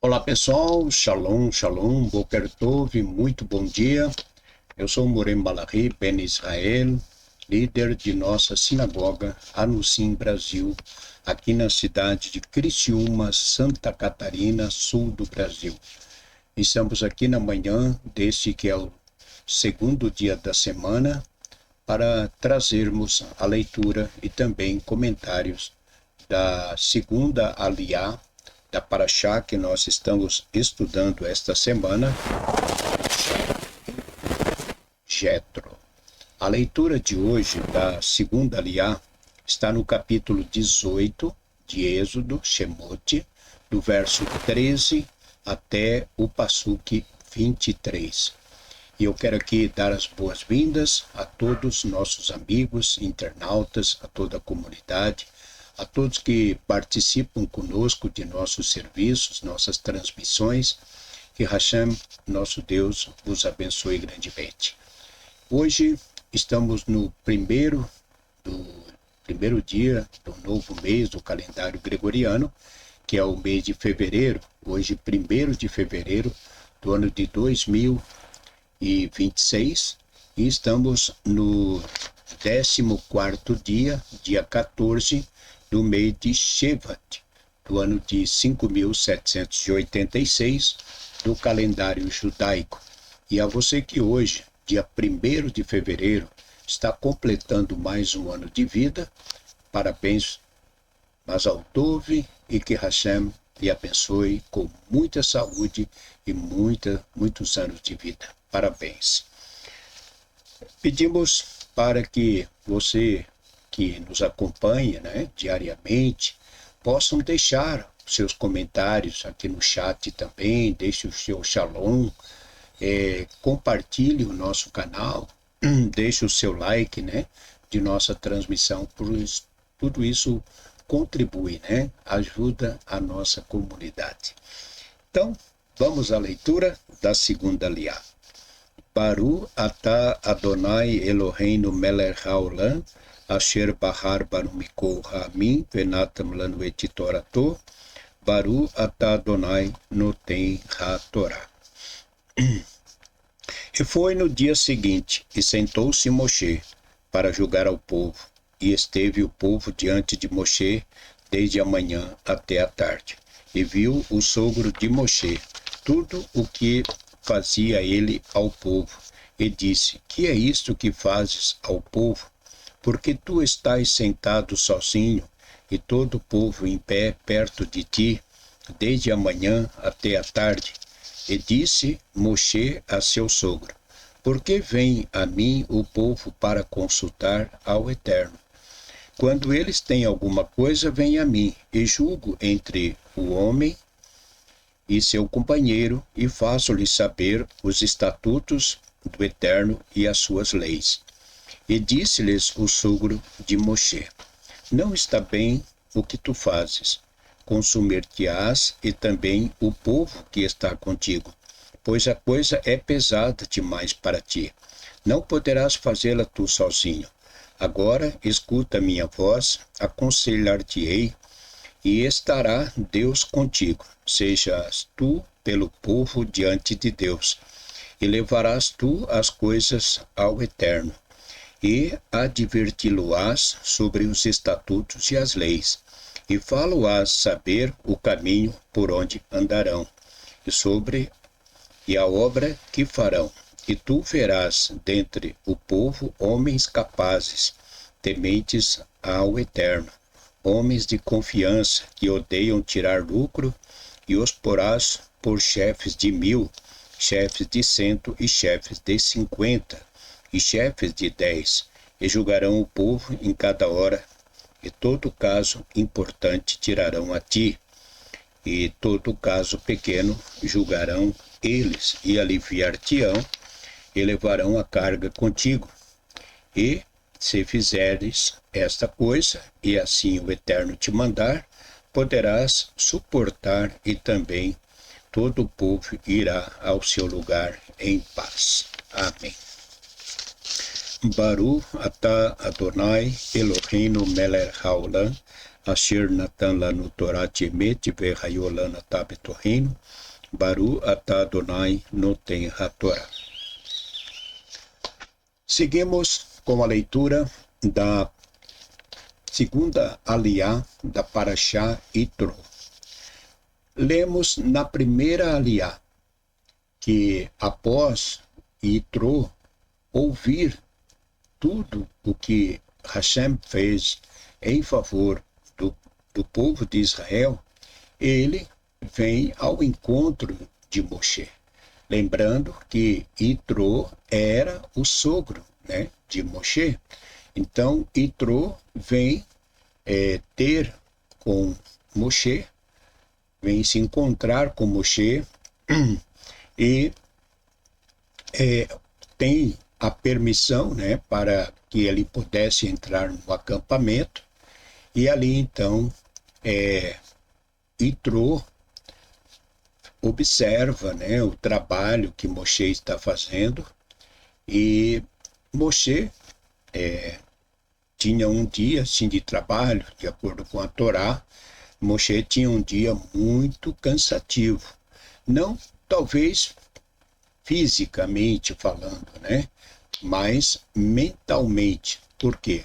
Olá pessoal, Shalom, Shalom, Boker Tov, muito bom dia. Eu sou Morem Malachi Ben Israel, líder de nossa sinagoga Anusim Brasil, aqui na cidade de Criciúma, Santa Catarina, sul do Brasil. Estamos aqui na manhã deste que é o segundo dia da semana para trazermos a leitura e também comentários da segunda aliá da Parashá que nós estamos estudando esta semana, Jetro. A leitura de hoje da segunda aliá está no capítulo 18 de Êxodo, Shemot, do verso 13 até o passuque 23. E eu quero aqui dar as boas-vindas a todos nossos amigos, internautas, a toda a comunidade, a todos que participam conosco de nossos serviços, nossas transmissões. Que Hashem, nosso Deus, vos abençoe grandemente. Hoje estamos no primeiro dia do novo mês do calendário gregoriano, que é o mês de fevereiro. Hoje, 1º de fevereiro do ano de 2026, e estamos no 14º dia, dia 14, do mês de Shevat, do ano de 5.786, do calendário judaico. E a você que hoje, dia 1º de fevereiro, está completando mais um ano de vida, parabéns, Mazal Tov, e que Hashem lhe abençoe com muita saúde e muitos anos de vida. Parabéns. Pedimos para que você que nos acompanha, diariamente, possam deixar seus comentários aqui no chat também, deixe o seu shalom, compartilhe o nosso canal, deixe o seu like, de nossa transmissão, tudo isso contribui, ajuda a nossa comunidade. Então, vamos à leitura da segunda aliá. Baru atah Adonai Eloheinu melech haolam, asher bahar banu mikol ha'amim venatam lanu et torato, Baru atah Adonai noten ha-torah. E foi no dia seguinte, e sentou-se Moshe para julgar ao povo, e esteve o povo diante de Moshe desde a manhã até a tarde. E viu o sogro de Moshe tudo o que fazia ele ao povo, e disse: Que é isto que fazes ao povo? Porque tu estás sentado sozinho, e todo o povo em pé perto de ti, desde a manhã até a tarde. E disse Moshe a seu sogro: Por que vem a mim o povo para consultar ao Eterno? Quando eles têm alguma coisa, vem a mim, e julgo entre o homem e seu companheiro, e faço-lhes saber os estatutos do Eterno e as suas leis. E disse-lhes o sogro de Moshe: Não está bem o que tu fazes. Consumir-te-ás e também o povo que está contigo, pois a coisa é pesada demais para ti. Não poderás fazê-la tu sozinho. Agora escuta minha voz, aconselhar-te-ei, e estará Deus contigo. Sejas tu pelo povo diante de Deus, e levarás tu as coisas ao Eterno, e adverti-lo-ás sobre os estatutos e as leis, e falo-ás saber o caminho por onde andarão, e a obra que farão. E tu verás dentre o povo homens capazes, tementes ao Eterno, homens de confiança que odeiam tirar lucro, e os porás por chefes de 1000, chefes de 100 e chefes de 50, e chefes de 10, e julgarão o povo em cada hora, e todo caso importante tirarão a ti, e todo caso pequeno julgarão eles, e aliviar-te-ão, e levarão a carga contigo. E, se fizeres esta coisa, e assim o Eterno te mandar, poderás suportar, e também todo o povo irá ao seu lugar em paz. Amém. Baru atah Adonai Eloheinu melech haolam, Asher Natan Lanu Torah Emet Verraiolana Tabetoreino, Baru Atah Adonai Noten HaTorah. Seguimos com a leitura da segunda aliá da Parashá Yitro. Lemos na primeira aliá que após Yitro ouvir tudo o que Hashem fez em favor do povo de Israel, ele vem ao encontro de Moshe. Lembrando que Yitro era o sogro, né, de Moshe. Então, Yitro vem ter com Moshe, vem se encontrar com Moshe e tem a permissão, né, para que ele pudesse entrar no acampamento. E ali, então, Yitro observa, né, o trabalho que Moshe está fazendo. E Moshe tinha um dia assim, de trabalho, de acordo com a Torá. Moshe tinha um dia muito cansativo. Não, talvez, fisicamente falando, né? Mas mentalmente. Por quê?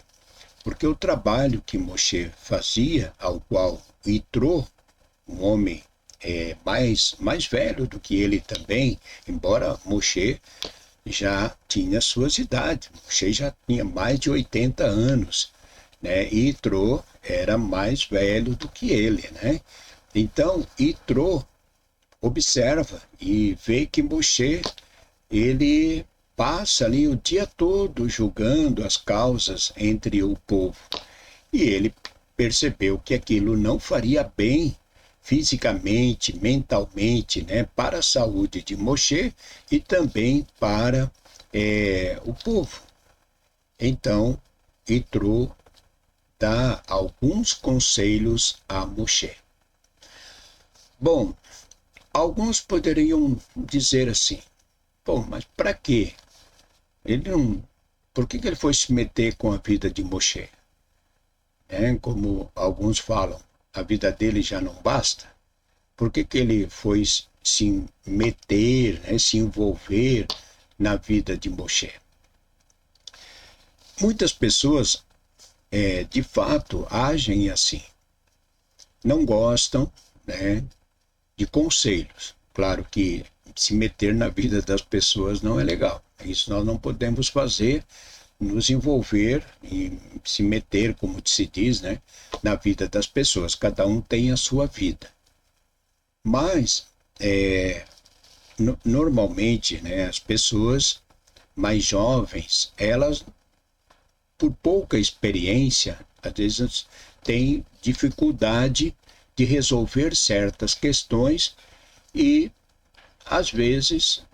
Porque o trabalho que Moshe fazia, ao qual Yitro, um homem mais velho do que ele também, embora Moshe já tinha suas idades, Moshe já tinha mais de 80 anos, né? Yitro era mais velho do que ele, né? Então, Yitro observa e vê que Moshe, ele passa ali o dia todo julgando as causas entre o povo. E ele percebeu que aquilo não faria bem fisicamente, mentalmente, né, para a saúde de Moshe e também para o povo. Então, Yitro dá alguns conselhos a Moshe. Bom, alguns poderiam dizer assim, bom, mas para quê? Por que ele foi se meter com a vida de Moshe? Como alguns falam, a vida dele já não basta? Por que ele foi se meter, né, se envolver na vida de Moshe? Muitas pessoas, de fato, agem assim. Não gostam, né, de conselhos. Claro que se meter na vida das pessoas não é legal. Isso nós não podemos fazer, nos envolver e se meter, como se diz, né, na vida das pessoas. Cada um tem a sua vida. Mas, normalmente, né, as pessoas mais jovens, elas, por pouca experiência, às vezes têm dificuldade de resolver certas questões e, às vezes,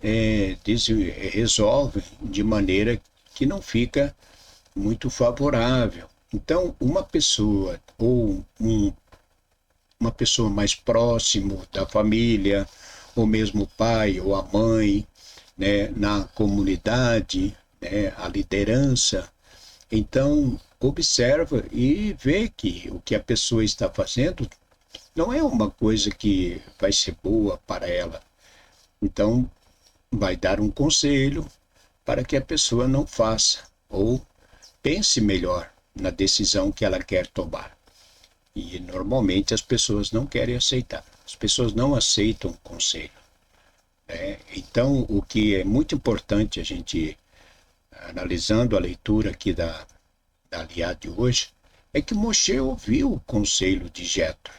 resolvem de maneira que não fica muito favorável. Então, uma pessoa ou uma pessoa mais próximo da família, ou mesmo o pai ou a mãe, né, na comunidade, né, a liderança, então observa e vê que o que a pessoa está fazendo não é uma coisa que vai ser boa para ela. Então, vai dar um conselho para que a pessoa não faça ou pense melhor na decisão que ela quer tomar. E normalmente as pessoas não querem aceitar. As pessoas não aceitam conselho. Então, o que é muito importante a gente, analisando a leitura aqui da aliá de hoje, é que Moshe ouviu o conselho de Jetro.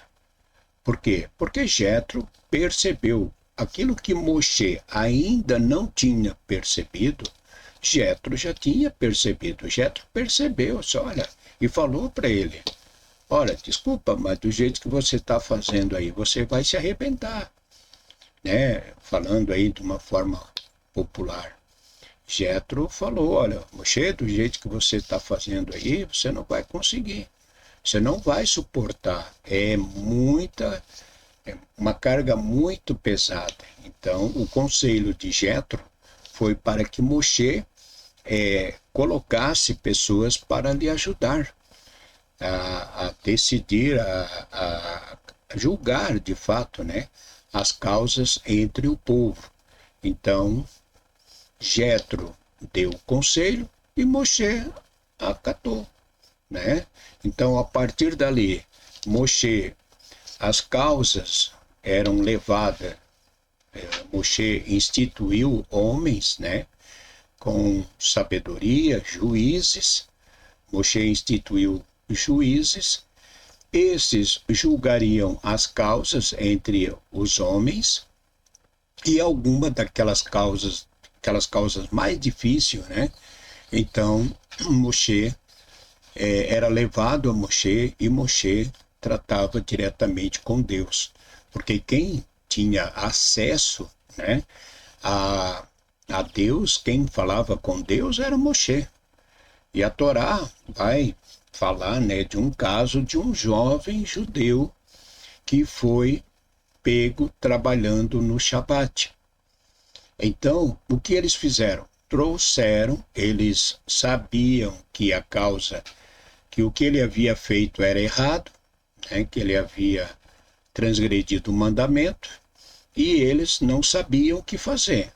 Por quê? Porque Jetro percebeu aquilo que Moshe ainda não tinha percebido. Jetro já tinha percebido. Jetro percebeu, olha, e falou para ele, olha, desculpa, mas do jeito que você está fazendo aí, você vai se arrebentar, né? Falando aí de uma forma popular. Jetro falou, olha, Moshe, do jeito que você está fazendo aí, você não vai conseguir. Você não vai suportar. É uma carga muito pesada. Então, o conselho de Jetro foi para que Moshe colocasse pessoas para lhe ajudar. a decidir, a julgar de fato, né, as causas entre o povo. Então, Jetro deu o conselho e Moshe acatou, né? Então, a partir dali, Moshe, as causas eram levadas, Moshe instituiu homens, né, com sabedoria, juízes. Moshe instituiu juízes. Esses julgariam as causas entre os homens e alguma daquelas causas, aquelas causas mais difíceis, né? Então, Moshe era levado a Moshe e Moshe tratava diretamente com Deus, porque quem tinha acesso, né, a Deus, quem falava com Deus era Moshe. E a Torá vai falar, né, de um caso de um jovem judeu que foi pego trabalhando no Shabat. Então, o que eles fizeram? Trouxeram, eles sabiam que a causa, que o que ele havia feito era errado, né, que ele havia transgredido o mandamento, e eles não sabiam o que fazer.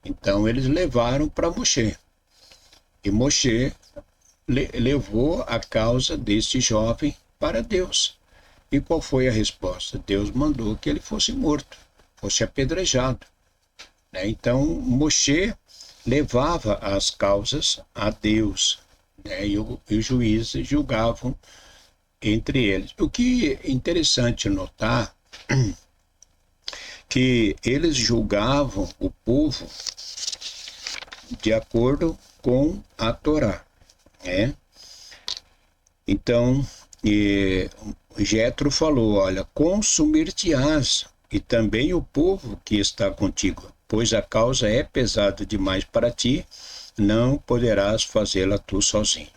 Então, eles levaram para Moshe. E Moshe levou a causa deste jovem para Deus. E qual foi a resposta? Deus mandou que ele fosse morto, fosse apedrejado. Né? Então, Moshe levava as causas a Deus, né? E os juízes julgavam entre eles. O que é interessante notar que eles julgavam o povo de acordo com a Torá, né? Então, Jetro falou, olha, consumir-te-ás, e também o povo que está contigo, pois a causa é pesada demais para ti, não poderás fazê-la tu sozinho.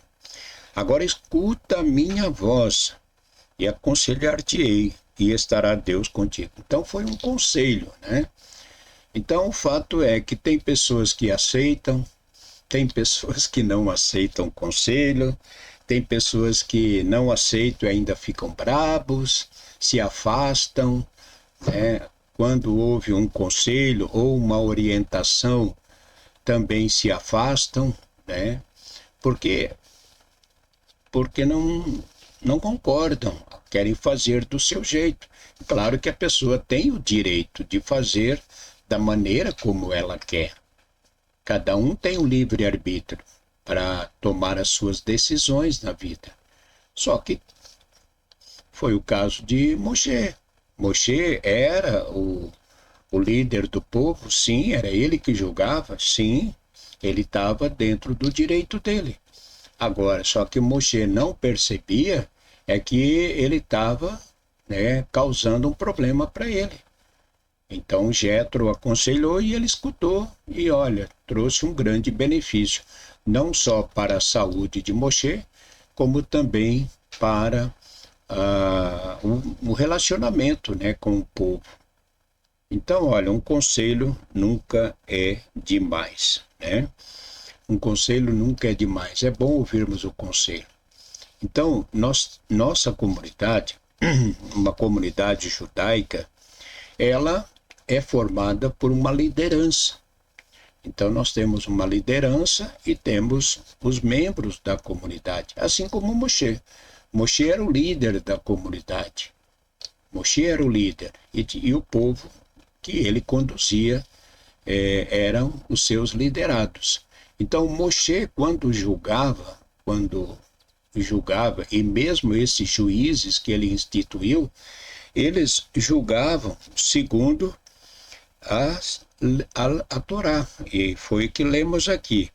Agora escuta a minha voz, e aconselhar-te-ei, e estará Deus contigo. Então foi um conselho, né? Então o fato é que tem pessoas que aceitam, tem pessoas que não aceitam conselho, tem pessoas que não aceitam e ainda ficam brabos, se afastam, né? Quando houve um conselho ou uma orientação, também se afastam, né? Porque não concordam, querem fazer do seu jeito. Claro que a pessoa tem o direito de fazer da maneira como ela quer. Cada um tem um livre-arbítrio para tomar as suas decisões na vida. Só que foi o caso de Moshe. Moshe era o líder do povo, sim, era ele que julgava, sim, ele estava dentro do direito dele. Agora, só que Moshe não percebia é que ele estava, né, causando um problema para ele. Então Jetro aconselhou e ele escutou e olha, trouxe um grande benefício, não só para a saúde de Moshe, como também para o relacionamento, né, com o povo. Então, olha, um conselho nunca é demais, né? Um conselho nunca é demais. É bom ouvirmos o conselho. Então, nossa comunidade, uma comunidade judaica, ela é formada por uma liderança. Então, nós temos uma liderança e temos os membros da comunidade, assim como Moshe. Moshe era o líder da comunidade. Moshe era o líder e o povo que ele conduzia eram os seus liderados. Então, Moshe, quando julgava, e mesmo esses juízes que ele instituiu, eles julgavam segundo a Torá, e foi o que lemos aqui.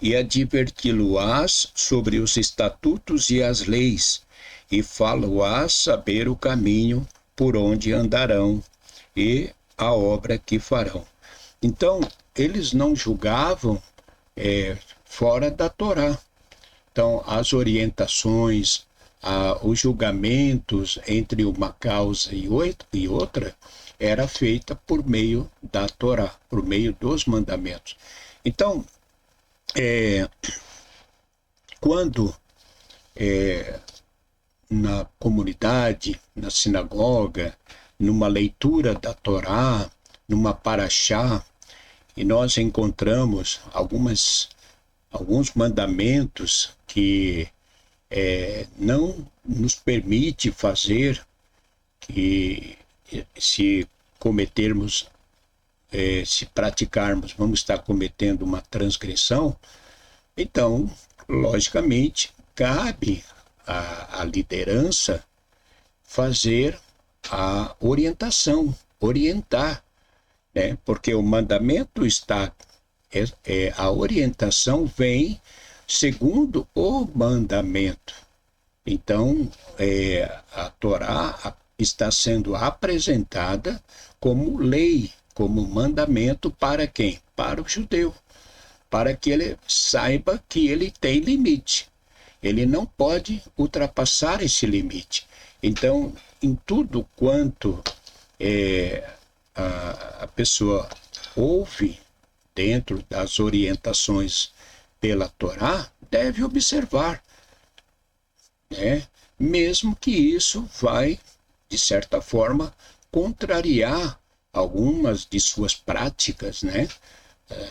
E adverti-lo-ás sobre os estatutos e as leis, e falo-ás saber o caminho por onde andarão, e a obra que farão. Então, eles não julgavam fora da Torá. Então, as orientações, os julgamentos entre uma causa e outra era feita por meio da Torá, por meio dos mandamentos. Então, quando na comunidade, na sinagoga, numa leitura da Torá, numa paraxá, e nós encontramos alguns mandamentos que não nos permite fazer, que se cometermos, se praticarmos, vamos estar cometendo uma transgressão. Então, logicamente, cabe à liderança fazer a orientação, orientar, né? Porque o mandamento está, a orientação vem segundo o mandamento. Então, a Torá está sendo apresentada como lei, como mandamento para quem? Para o judeu, para que ele saiba que ele tem limite. Ele não pode ultrapassar esse limite. Então, em tudo quanto a pessoa ouve dentro das orientações pela Torá, deve observar, né? Mesmo que isso vai, de certa forma, contrariar algumas de suas práticas, né?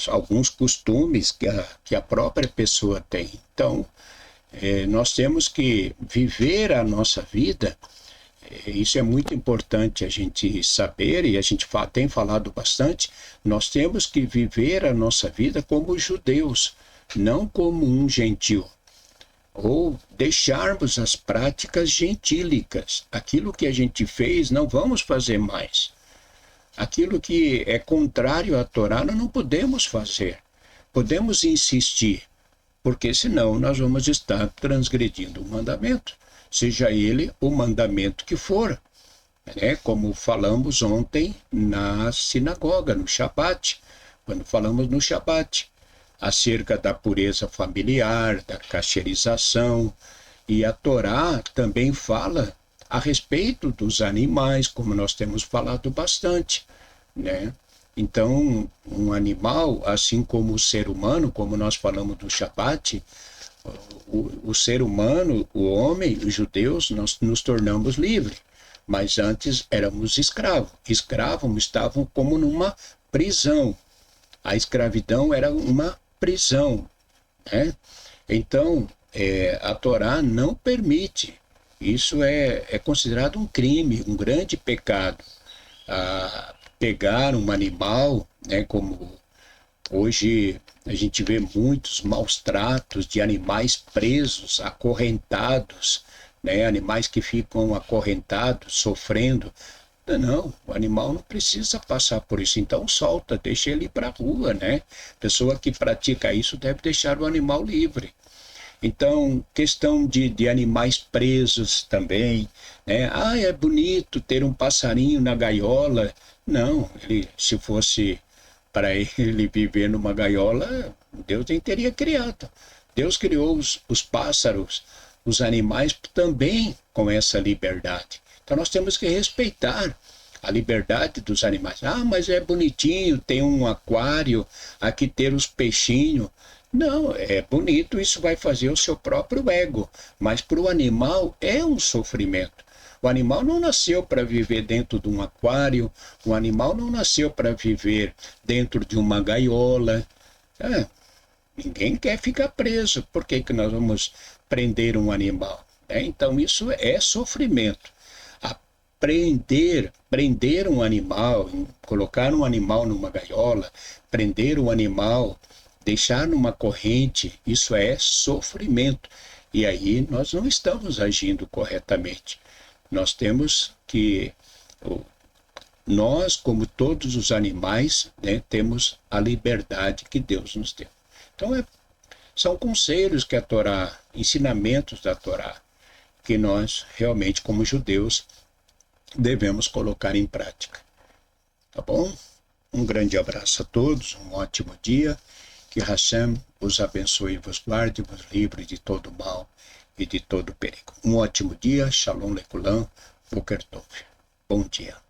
Alguns costumes que a própria pessoa tem. Então, nós temos que viver a nossa vida. Isso é muito importante a gente saber, e a gente tem falado bastante. Nós temos que viver a nossa vida como judeus, não como um gentil, ou deixarmos as práticas gentílicas. Aquilo que a gente fez, não vamos fazer mais. Aquilo que é contrário à Torá, nós não podemos fazer. Podemos insistir, porque senão nós vamos estar transgredindo o mandamento, seja ele o mandamento que for, né? Como falamos ontem na sinagoga, no Shabat, quando falamos no Shabat, acerca da pureza familiar, da cacherização, e a Torá também fala a respeito dos animais, como nós temos falado bastante, né? Então, um animal, assim como o ser humano, como nós falamos do Shabat, o ser humano, o homem, os judeus, nós nos tornamos livres, mas antes éramos escravos. Escravos estavam como numa prisão. A escravidão era uma prisão, né? Então, a Torá não permite. Isso é considerado um crime, um grande pecado. Pegar um animal, né, como hoje a gente vê muitos maus tratos de animais presos, acorrentados, né, animais que ficam acorrentados, sofrendo. Não, o animal não precisa passar por isso, então solta, deixa ele ir para a rua, né? Pessoa que pratica isso deve deixar o animal livre. Então, questão de animais presos também, né? Ah, é bonito ter um passarinho na gaiola. Não, se fosse para ele viver numa gaiola, Deus nem teria criado. Deus criou os pássaros, os animais também com essa liberdade. Então nós temos que respeitar a liberdade dos animais. Ah, mas é bonitinho, tem um aquário, aqui ter os peixinhos. Não, é bonito, isso vai fazer o seu próprio ego, mas para o animal é um sofrimento. O animal não nasceu para viver dentro de um aquário, o animal não nasceu para viver dentro de uma gaiola. Ninguém quer ficar preso, por que nós vamos prender um animal? Então isso é sofrimento. Prender um animal, colocar um animal numa gaiola, prender um animal, deixar numa corrente, isso é sofrimento. E aí nós não estamos agindo corretamente. Nós temos que, nós, como todos os animais, né, temos a liberdade que Deus nos deu. Então, são conselhos que a Torá, ensinamentos da Torá, que nós realmente, como judeus, devemos colocar em prática. Tá bom? Um grande abraço a todos, um ótimo dia. Que Hashem os abençoe e vos guarde, vos livre de todo mal e de todo perigo. Um ótimo dia, Shalom Lekulam, Boker Tov. Bom dia.